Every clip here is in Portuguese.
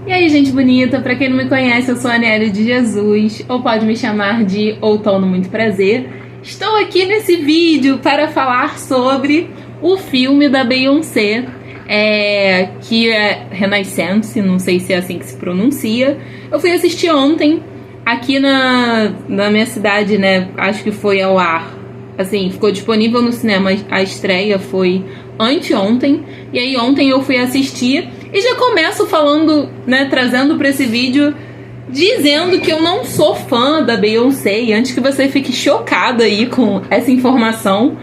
E aí, gente bonita, pra quem não me conhece, eu sou a Nélia de Jesus, ou pode me chamar de Outono Muito Prazer. Estou aqui nesse vídeo para falar sobre o filme da Beyoncé, que é Renaissance, não sei se é assim que se pronuncia. Eu fui assistir ontem, aqui na minha cidade, né, acho que foi ao ar. Assim, ficou disponível no cinema, a estreia foi anteontem, e aí ontem eu fui assistir e já começo falando, né, trazendo para esse vídeo, dizendo que eu não sou fã da Beyoncé, e antes que você fique chocada aí com essa informação,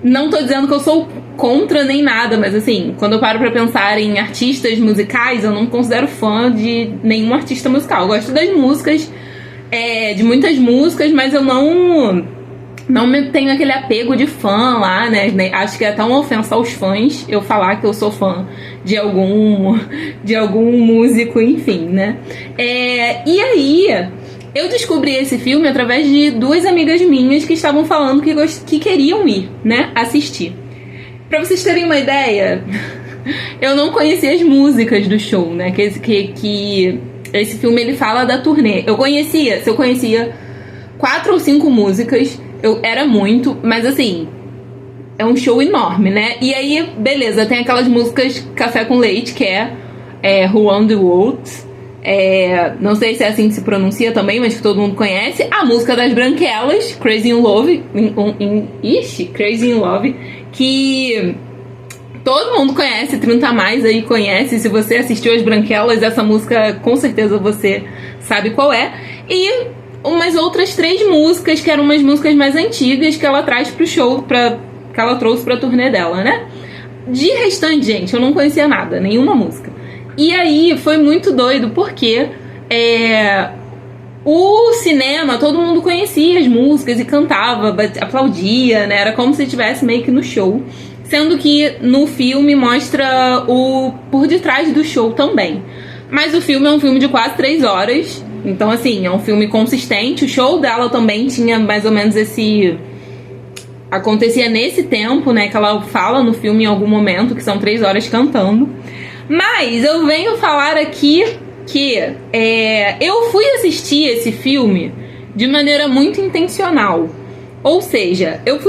não tô dizendo que eu sou contra nem nada, mas assim, quando eu paro pra pensar em artistas musicais, eu não considero fã de nenhum artista musical. Eu gosto das músicas, de muitas músicas, mas eu não tenho aquele apego de fã lá, né? Acho que é até uma ofensa aos fãs eu falar que eu sou fã de algum músico, enfim, né? E aí, eu descobri esse filme através de duas amigas minhas que estavam falando que queriam ir, né? Assistir. Pra vocês terem uma ideia, eu não conhecia as músicas do show, né? Que esse filme, ele fala da turnê. Se eu conhecia 4 ou 5 músicas, era muito, mas assim, é um show enorme, né? E aí, beleza, tem aquelas músicas Café com Leite, que é Who Won the World, não sei se é assim que se pronuncia também, mas que todo mundo conhece. A música das Branquelas, Crazy in Love, Crazy in Love, que todo mundo conhece, 30 a mais aí conhece. Se você assistiu as Branquelas, essa música com certeza você sabe qual é. E umas outras 3 músicas, que eram umas músicas mais antigas, que ela traz pro show, que ela trouxe pra turnê dela, né? De restante, gente, eu não conhecia nada, nenhuma música. E aí foi muito doido, porque o cinema, todo mundo conhecia as músicas e cantava, aplaudia, né? Era como se estivesse meio que no show. Sendo que no filme mostra o por detrás do show também. Mas o filme é um filme de quase 3 horas. Então, assim, é um filme consistente. O show dela também tinha mais ou menos acontecia nesse tempo, né? Que ela fala no filme em algum momento, que são 3 horas cantando. Mas eu venho falar aqui que eu fui assistir esse filme de maneira muito intencional. Ou seja, eu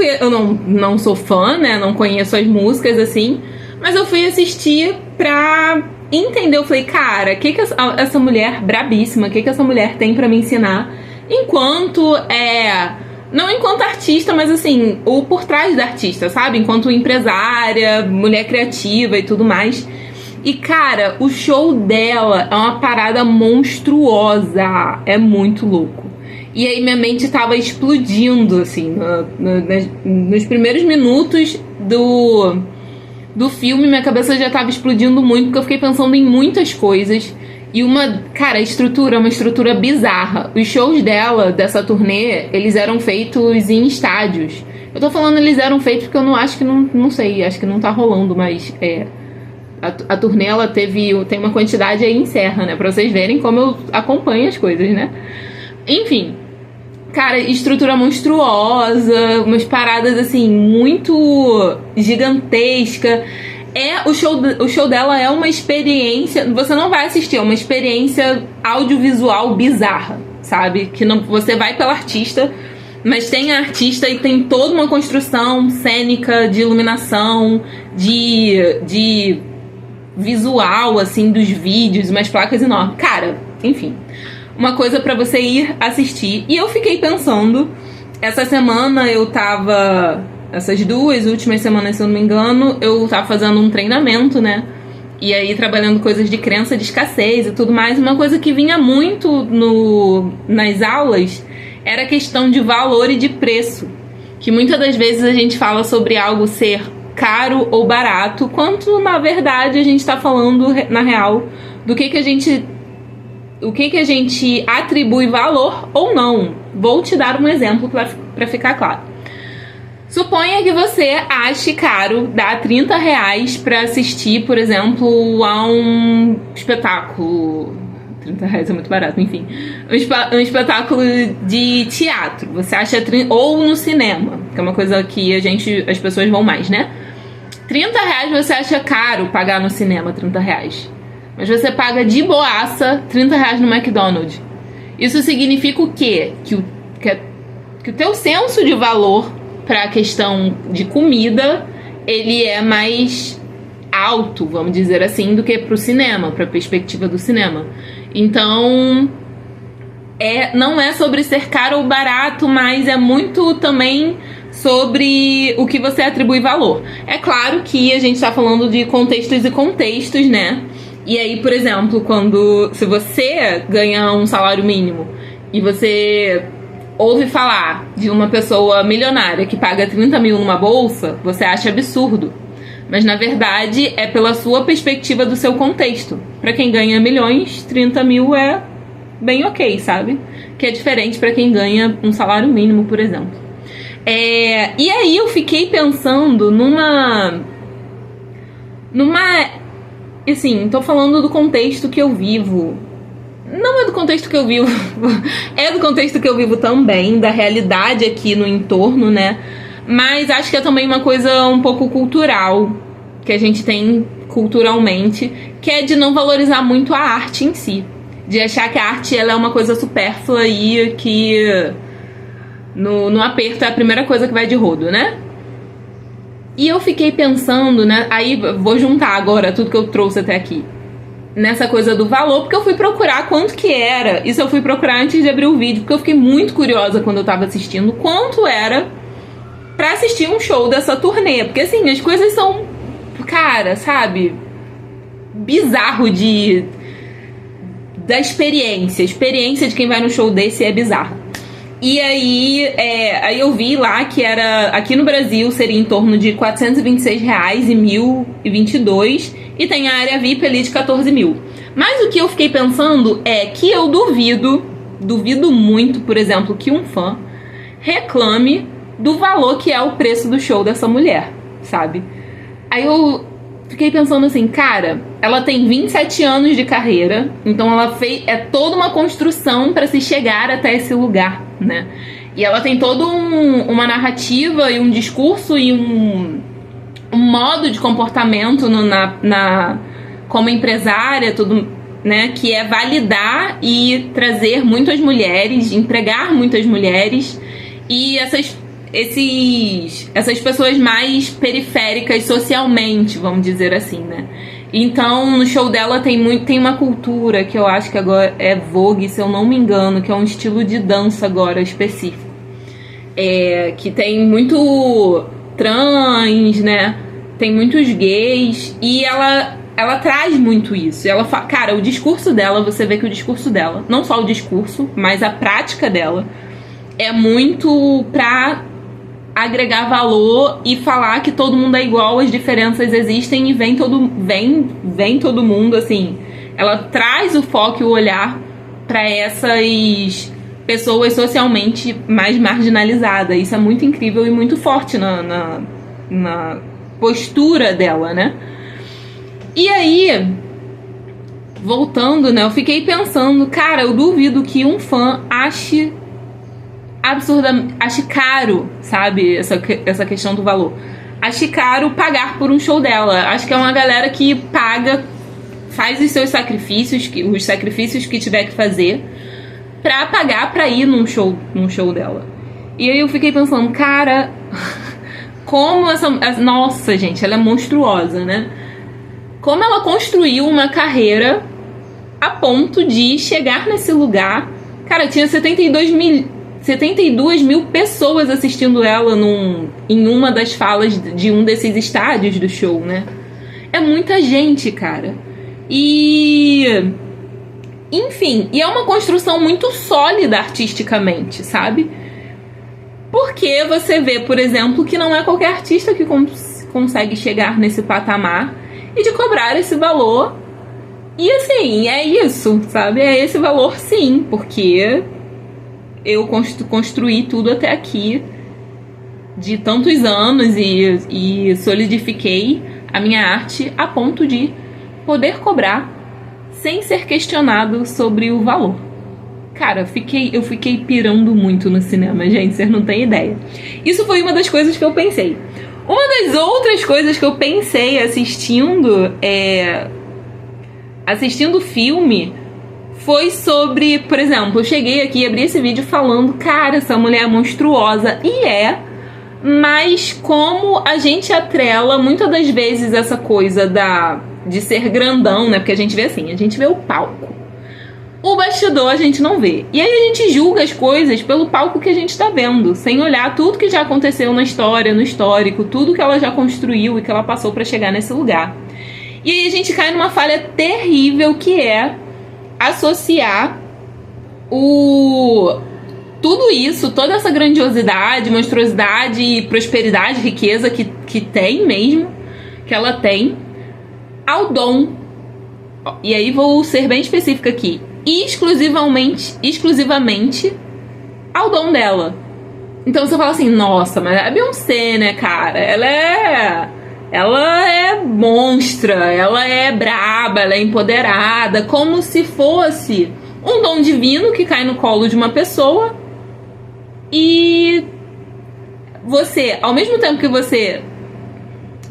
não sou fã, né? Não conheço as músicas, assim. Mas eu fui assistir pra entender. Eu falei, cara, o que essa mulher brabíssima, o que essa mulher tem pra me ensinar enquanto não enquanto artista, mas assim, o por trás da artista, sabe? Enquanto empresária, mulher criativa e tudo mais. E cara, o show dela é uma parada monstruosa, é muito louco. E aí minha mente tava explodindo, assim, nos primeiros minutos do filme, minha cabeça já tava explodindo muito, porque eu fiquei pensando em muitas coisas. E a estrutura é uma estrutura bizarra. Os shows dela, dessa turnê, eles eram feitos em estádios. Eu tô falando eles eram feitos porque eu não sei, acho que não tá rolando, mas a turnê, ela tem uma quantidade aí em Serra, né? Pra vocês verem como eu acompanho as coisas, né? Enfim, cara, estrutura monstruosa, umas paradas assim, muito gigantesca. O show dela é uma experiência. Você não vai assistir, é uma experiência audiovisual bizarra, sabe? Que não, você vai pela artista, mas tem a artista e tem toda uma construção cênica de iluminação, de visual, assim, dos vídeos, umas placas enormes. Cara, enfim, uma coisa pra você ir assistir. E eu fiquei pensando, essa semana essas 2 últimas semanas, se eu não me engano, eu tava fazendo um treinamento, né? E aí trabalhando coisas de crença de escassez e tudo mais. Uma coisa que vinha muito nas aulas era a questão de valor e de preço. Que muitas das vezes a gente fala sobre algo ser caro ou barato, quanto na verdade a gente tá falando, na real, do que a gente atribui valor ou não. Vou te dar um exemplo pra ficar claro. Suponha que você ache caro dar R$30 pra assistir, por exemplo, a um espetáculo. R$30 é muito barato, enfim. Um espetáculo de teatro. Você acha ou no cinema, que é uma coisa que as pessoas vão mais, né? R$30 você acha caro pagar no cinema, R$30. mas você paga de boaça R$30 no McDonald's. Isso significa o quê? Que o teu senso de valor para a questão de comida, ele é mais alto, vamos dizer assim, do que pro cinema, pra perspectiva do cinema. Então, não é sobre ser caro ou barato, mas é muito também sobre o que você atribui valor. É claro que a gente tá falando de contextos e contextos, né? E aí, por exemplo, se você ganha um salário mínimo e você ouve falar de uma pessoa milionária que paga 30 mil numa bolsa, você acha absurdo. Mas, na verdade, é pela sua perspectiva do seu contexto. Pra quem ganha milhões, 30 mil é bem ok, sabe? Que é diferente pra quem ganha um salário mínimo, por exemplo. E aí eu fiquei pensando numa... Assim, tô falando do contexto que eu vivo. Não é do contexto que eu vivo. É do contexto que eu vivo também, da realidade aqui no entorno, né? Mas acho que é também uma coisa um pouco cultural, que a gente tem culturalmente, que é de não valorizar muito a arte em si. De achar que a arte ela é uma coisa supérflua e que no aperto é a primeira coisa que vai de rodo, né? E eu fiquei pensando, né? Aí vou juntar agora tudo que eu trouxe até aqui. Nessa coisa do valor, porque eu fui procurar quanto que era. Isso eu fui procurar antes de abrir o vídeo, porque eu fiquei muito curiosa quando eu tava assistindo quanto era pra assistir um show dessa turnê. Porque assim, as coisas são, cara, sabe, bizarro da experiência. A experiência de quem vai no show desse é bizarra. E aí eu vi lá que era, aqui no Brasil seria em torno de R$426 e 1.022, e tem a área VIP ali de 14 mil. Mas o que eu fiquei pensando é que eu duvido muito, por exemplo, que um fã reclame do valor que é o preço do show dessa mulher, sabe? Aí eu fiquei pensando assim, cara, ela tem 27 anos de carreira, então ela fez toda uma construção para se chegar até esse lugar, né? E ela tem toda uma narrativa e um discurso e um modo de comportamento como empresária, tudo, né? Que é validar e trazer muitas mulheres, empregar muitas mulheres e essas pessoas mais periféricas socialmente, vamos dizer assim, né? Então, no show dela tem uma cultura que eu acho que agora é Vogue, se eu não me engano, que é um estilo de dança agora específico. Que tem muito trans, né? Tem muitos gays, e ela traz muito isso. E ela fala, cara, o discurso dela, você vê que o discurso dela, não só o discurso, mas a prática dela, é muito pra agregar valor e falar que todo mundo é igual, as diferenças existem e vem todo mundo, assim. Ela traz o foco e o olhar para essas pessoas socialmente mais marginalizadas. Isso é muito incrível e muito forte na postura dela, né? E aí, voltando, né, eu fiquei pensando, cara, eu duvido que um fã ache caro, sabe, essa questão do valor. Ache caro pagar por um show dela. Acho que é uma galera que paga, faz os seus sacrifícios, os sacrifícios que tiver que fazer pra pagar pra ir num show dela. E aí eu fiquei pensando, cara, como nossa, gente, ela é monstruosa, né? Como ela construiu uma carreira a ponto de chegar nesse lugar. Cara, tinha 72 mil pessoas assistindo ela em uma das falas de um desses estádios do show, né? É muita gente, cara. E... enfim, e é uma construção muito sólida artisticamente, sabe? Porque você vê, por exemplo, que não é qualquer artista que consegue chegar nesse patamar e de cobrar esse valor. E assim, é isso, sabe? É esse valor, sim, porque eu construí tudo até aqui de tantos anos e solidifiquei a minha arte a ponto de poder cobrar sem ser questionado sobre o valor. Cara, eu fiquei pirando muito no cinema, gente, vocês não têm ideia. Isso foi uma das coisas que eu pensei. Uma das outras coisas que eu pensei assistindo assistindo o filme, foi sobre, por exemplo, eu cheguei aqui e abri esse vídeo falando, cara, essa mulher é monstruosa, e mas como a gente atrela muitas das vezes essa coisa de ser grandão, né? Porque a gente vê assim, a gente vê o palco. O bastidor a gente não vê. E aí a gente julga as coisas pelo palco que a gente tá vendo, sem olhar tudo que já aconteceu na história, no histórico, tudo que ela já construiu e que ela passou pra chegar nesse lugar. E aí a gente cai numa falha terrível, que é associar tudo isso, toda essa grandiosidade, monstruosidade e prosperidade, riqueza que tem mesmo, que ela tem, ao dom. E aí vou ser bem específica aqui. Exclusivamente ao dom dela. Então você fala assim, nossa, mas a Beyoncé, né, cara? Ela é monstra, ela é braba, ela é empoderada, como se fosse um dom divino que cai no colo de uma pessoa. E você, ao mesmo tempo que você,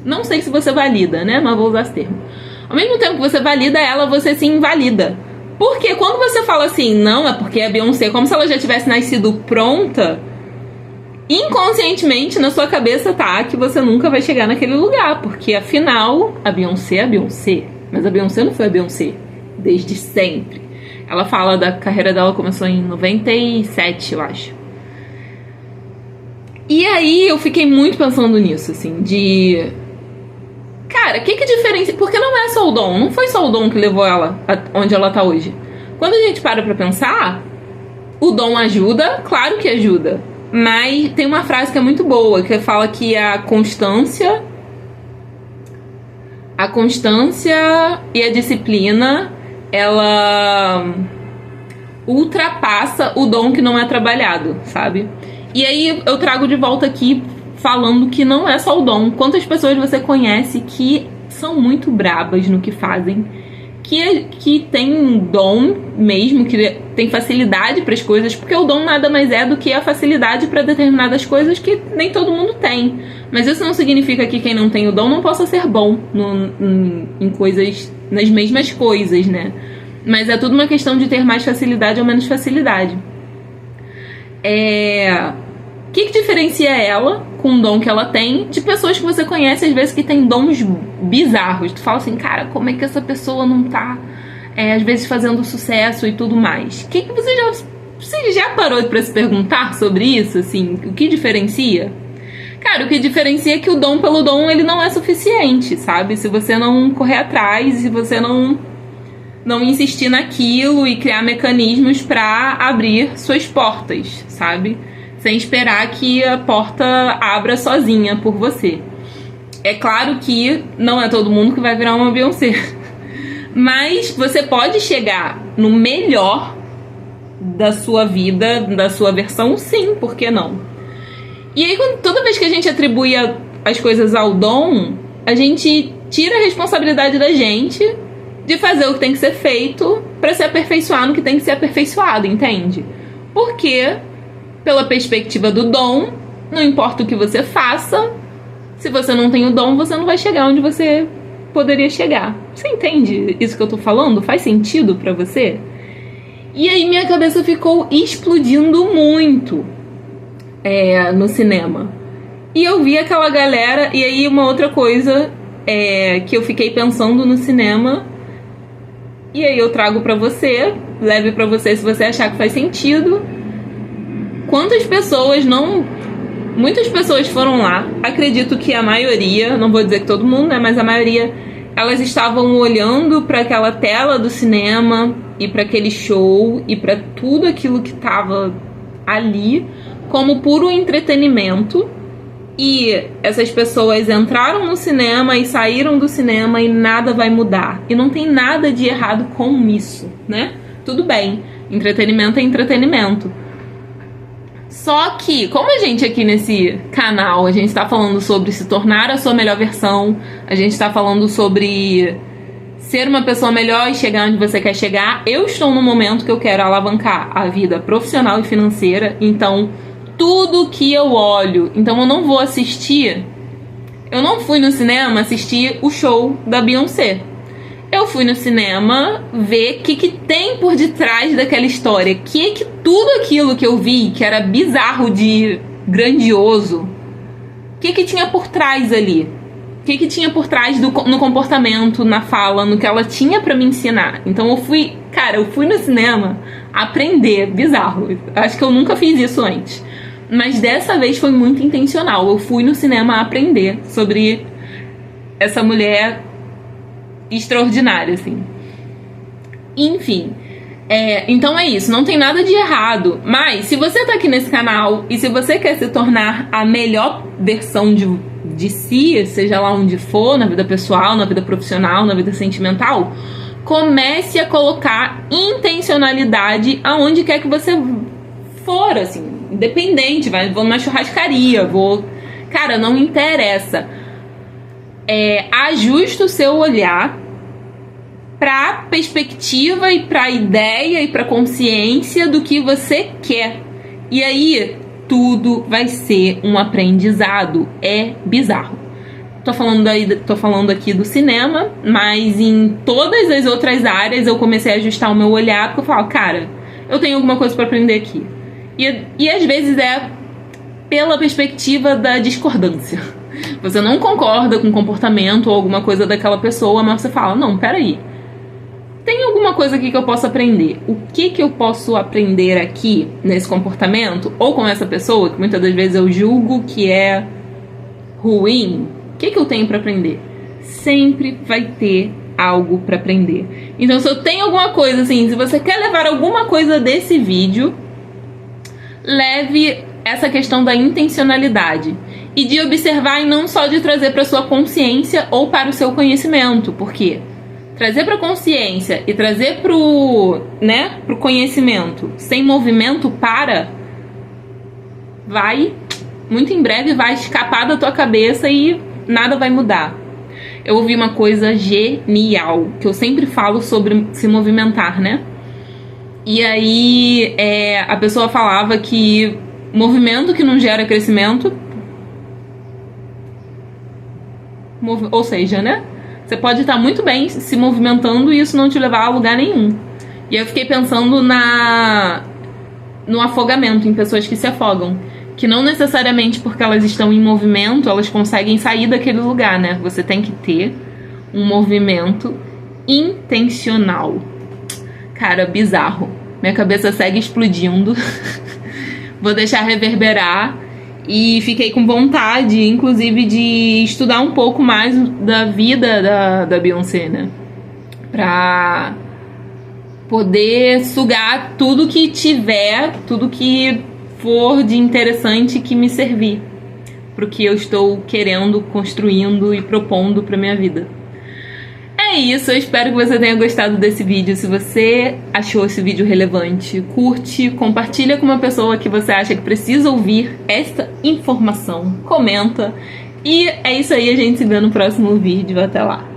não sei se você valida, né, mas vou usar esse termo, ao mesmo tempo que você valida ela, você se invalida. Porque quando você fala assim, não, é porque a Beyoncé, como se ela já tivesse nascido pronta, inconscientemente na sua cabeça tá que você nunca vai chegar naquele lugar, porque afinal a Beyoncé é a Beyoncé, mas a Beyoncé não foi a Beyoncé desde sempre. Ela fala da carreira dela, começou em 97, eu acho. E aí eu fiquei muito pensando nisso, assim, cara, o que diferencia? Porque não é só o dom, não foi só o dom que levou ela onde ela tá hoje. Quando a gente para pra pensar, o dom ajuda, claro que ajuda. Mas tem uma frase que é muito boa, que fala que a constância e a disciplina, ela ultrapassa o dom que não é trabalhado, sabe? E aí eu trago de volta aqui falando que não é só o dom. Quantas pessoas você conhece que são muito brabas no que fazem, que tem dom mesmo, que tem facilidade para as coisas, porque o dom nada mais é do que a facilidade para determinadas coisas que nem todo mundo tem. Mas isso não significa que quem não tem o dom não possa ser bom em coisas, nas mesmas coisas, né? Mas é tudo uma questão de ter mais facilidade ou menos facilidade. O que diferencia ela, com o dom que ela tem, de pessoas que você conhece, às vezes, que tem dons bizarros? Tu fala assim, cara, como é que essa pessoa não tá, às vezes, fazendo sucesso e tudo mais? O que você já parou pra se perguntar sobre isso, assim? O que diferencia? Cara, o que diferencia é que o dom pelo dom, ele não é suficiente, sabe? Se você não correr atrás, se você não insistir naquilo e criar mecanismos pra abrir suas portas, sabe? Sem esperar que a porta abra sozinha por você. É claro que não é todo mundo que vai virar uma Beyoncé, mas você pode chegar no melhor da sua vida, da sua versão, sim, por que não? E aí, toda vez que a gente atribui as coisas ao dom, a gente tira a responsabilidade da gente de fazer o que tem que ser feito pra se aperfeiçoar no que tem que ser aperfeiçoado, entende? Porque pela perspectiva do dom, não importa o que você faça, se você não tem o dom, você não vai chegar onde você poderia chegar. Você entende isso que eu tô falando? Faz sentido pra você? E aí minha cabeça ficou explodindo muito no cinema. E eu vi aquela galera, e aí uma outra coisa que eu fiquei pensando no cinema, e aí eu trago pra você, leve pra você se você achar que faz sentido. Quantas pessoas muitas pessoas foram lá, acredito que a maioria, não vou dizer que todo mundo, né, mas a maioria, elas estavam olhando para aquela tela do cinema e para aquele show e para tudo aquilo que estava ali como puro entretenimento. E essas pessoas entraram no cinema e saíram do cinema e nada vai mudar. E não tem nada de errado com isso, né? Tudo bem, entretenimento é entretenimento. Só que, como a gente aqui nesse canal, a gente tá falando sobre se tornar a sua melhor versão, a gente tá falando sobre ser uma pessoa melhor e chegar onde você quer chegar, eu estou no momento que eu quero alavancar a vida profissional e financeira, então tudo que eu olho, então eu não vou assistir, eu não fui no cinema assistir o show da Beyoncé. Eu fui no cinema ver o que tem por detrás daquela história. Que tudo aquilo que eu vi, que era bizarro de grandioso, o que tinha por trás ali? O que tinha por trás no comportamento, na fala, no que ela tinha pra me ensinar? Então eu fui no cinema aprender. Bizarro. Acho que eu nunca fiz isso antes. Mas dessa vez foi muito intencional. Eu fui no cinema aprender sobre essa mulher extraordinária, assim. Enfim, então é isso, não tem nada de errado. Mas se você tá aqui nesse canal e se você quer se tornar a melhor versão de si, seja lá onde for, na vida pessoal, na vida profissional, na vida sentimental, comece a colocar intencionalidade aonde quer que você for, assim, independente. Vou numa churrascaria, cara, não interessa. Ajusta o seu olhar pra perspectiva e pra ideia e pra consciência do que você quer. E aí, tudo vai ser um aprendizado. É bizarro. Tô falando aqui do cinema, mas em todas as outras áreas eu comecei a ajustar o meu olhar, porque eu falo, cara, eu tenho alguma coisa pra aprender aqui. E às vezes é pela perspectiva da discordância. Você não concorda com o comportamento ou alguma coisa daquela pessoa, mas você fala, não, peraí, tem alguma coisa aqui que eu posso aprender. O que eu posso aprender aqui nesse comportamento ou com essa pessoa, que muitas das vezes eu julgo que é ruim? O que eu tenho pra aprender? Sempre vai ter algo pra aprender. Então, se eu tenho alguma coisa assim, se você quer levar alguma coisa desse vídeo, leve essa questão da intencionalidade e de observar e não só de trazer para sua consciência ou para o seu conhecimento, porque trazer para consciência e trazer pro conhecimento sem movimento muito em breve vai escapar da tua cabeça e nada vai mudar. Eu ouvi uma coisa genial que eu sempre falo sobre se movimentar, né? E aí a pessoa falava que movimento que não gera crescimento, ou seja, né? Você pode estar muito bem se movimentando e isso não te levar a lugar nenhum. E eu fiquei pensando no afogamento, em pessoas que se afogam. Que não necessariamente porque elas estão em movimento, elas conseguem sair daquele lugar, né? Você tem que ter um movimento intencional. Cara, bizarro. Minha cabeça segue explodindo. Vou deixar reverberar. E fiquei com vontade, inclusive, de estudar um pouco mais da vida da Beyoncé, né? Pra poder sugar tudo que tiver, tudo que for de interessante que me servir pro que eu estou querendo, construindo e propondo pra minha vida. É isso, eu espero que você tenha gostado desse vídeo. Se você achou esse vídeo relevante, curte, compartilha com uma pessoa que você acha que precisa ouvir esta informação, comenta. E é isso aí, a gente se vê no próximo vídeo. Até lá!